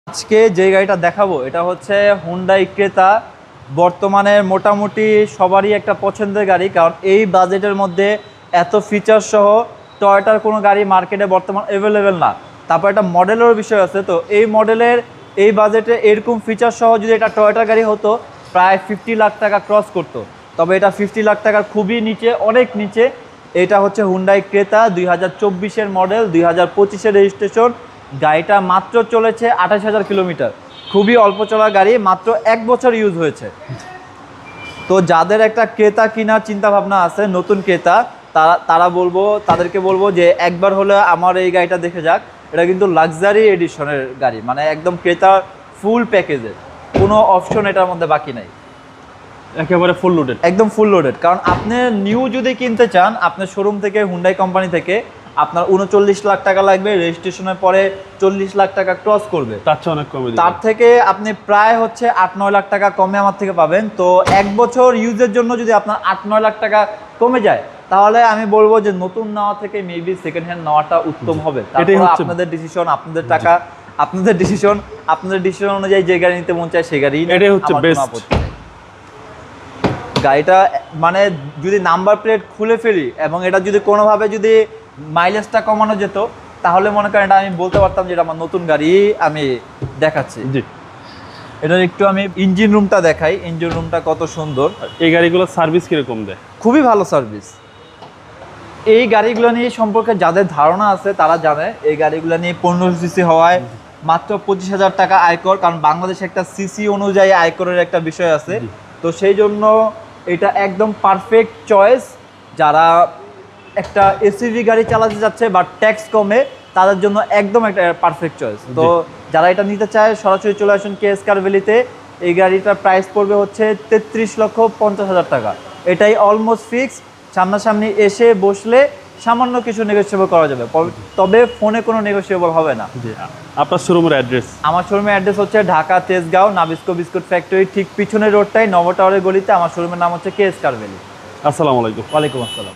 আজকে যে গাড়িটা দেখাবো এটা হচ্ছে হুন্ডাই ক্রেতা। বর্তমানে মোটামুটি সবারই একটা পছন্দের গাড়ি, কারণ এই বাজেটের মধ্যে এত ফিচার সহ টয়োটার কোনো গাড়ি মার্কেটে বর্তমান অ্যাভেলেবেল না। তারপর একটা মডেলের বিষয় আছে, তো এই মডেলের এই বাজেটে এরকম ফিচার সহ যদি এটা টয়োটার গাড়ি হতো প্রায় 50 লাখ টাকা ক্রস করতো। তবে এটা 50 লাখ টাকার খুবই নিচে, অনেক নিচে। এটা হচ্ছে হুন্ডাই ক্রেতা 2024-এর মডেল, 2025-এর রেজিস্ট্রেশন। গাড়িটা মাত্র চলেছে 28,000 কিলোমিটার, খুবই অল্প চলা গাড়ি, মাত্র 1 বছর ইউজ হয়েছে। তো যাদের একটা ক্রেতা কেনার চিন্তা ভাবনা আছে, নতুন ক্রেতা, তাদেরকে বলবো যে একবার হলে আমার এই গাড়িটা দেখে যাক। এটা কিন্তু লাক্সারি এডিশনের গাড়ি, মানে একদম ক্রেতার ফুল প্যাকেজের, কোনো অপশন এটার মধ্যে বাকি নাই, একেবারে ফুল লোডেড, একদম ফুল লোডেড। কারণ আপনি নিউ যদি কিনতে চান আপনার শোরুম থেকে, হুন্ডাই কোম্পানি থেকে, আপনার 39 লাখ টাকা লাগবে, রেজিস্ট্রেশনের পরে 40 লাখ টাকা ক্রস করবে। তার চেয়ে অনেক কমে, তার থেকে আপনি প্রায় হচ্ছে 8-9 লাখ টাকা কমে আমার থেকে পাবেন। তো 1 বছর ইউজের জন্য যদি আপনার 8-9 লাখ টাকা কমে যায়, তাহলে আমি বলবো যে নতুন নেওয়া থেকে মেবি সেকেন্ড হ্যান্ড নেওয়াটা উত্তম হবে। তারপর আপনাদের ডিসিশন, আপনাদের টাকা, আপনাদের ডিসিশন অনুযায়ী যে গাড়ি নিতে মন চায় সেই গাড়ি, এটাই হচ্ছে বেস্ট। গাড়িটা মানে যদি নাম্বার প্লেট খুলে ফেলি এবং এটা যদি কোনোভাবে যদি মাইলেজটা কমানো যেত, তাহলে মনে করেন এটা আমি বলতে পারতাম যে এটা আমার নতুন গাড়ি আমি দেখাচ্ছি। জি, এটা একটু আমি ইঞ্জিন রুমটা দেখাই, ইঞ্জিন রুমটা কত সুন্দর। এই গাড়িগুলোর সার্ভিস কিরকম দেয়? খুবই ভালো সার্ভিস। এই গাড়িগুলো নিয়ে সম্পর্কে যাদের ধারণা আছে তারা জানে, এই গাড়িগুলো নিয়ে 15 সিসি হওয়ায় মাত্র 25,000 টাকা আয়কর, কারণ বাংলাদেশে একটা সিসি অনুযায়ী আয়করের একটা বিষয় আছে। তো সেই জন্য এটা একদম পারফেক্ট চয়েস। যারা একটা এসইভি গাড়ি চালাতে যাচ্ছে বা ট্যাক্স কমে, তাদের জন্য একদম একটা পারফেক্ট চয়েস। তো যারা এটা নিতে চায় সরাসরি চলে আসুন কেএস কার ভ্যালিতে। এই গাড়িটার প্রাইস পড়বে হচ্ছে 33,50,000 টাকা। এটাই অলমোস্ট ফিক্স। সামনাসামনি এসে বসলে সামান্য কিছু নেগোসিয়েবল করা যাবে, তবে ফোনে কোনো নেগোসিয়েবল হবে না। আপনার শোরুমের অ্যাড্রেস? আমার শোরুমের অ্যাড্রেস হচ্ছে Dhaka Tejgaon Nabisco biscuit factory ঠিক পিছনের রোডটাই, নব টাওয়ারের গলিতে। আমার শোরুমের নাম হচ্ছে কেএস কার ভ্যালি। আসসালামু আলাইকুম। ওয়ালাইকুম আসসালাম।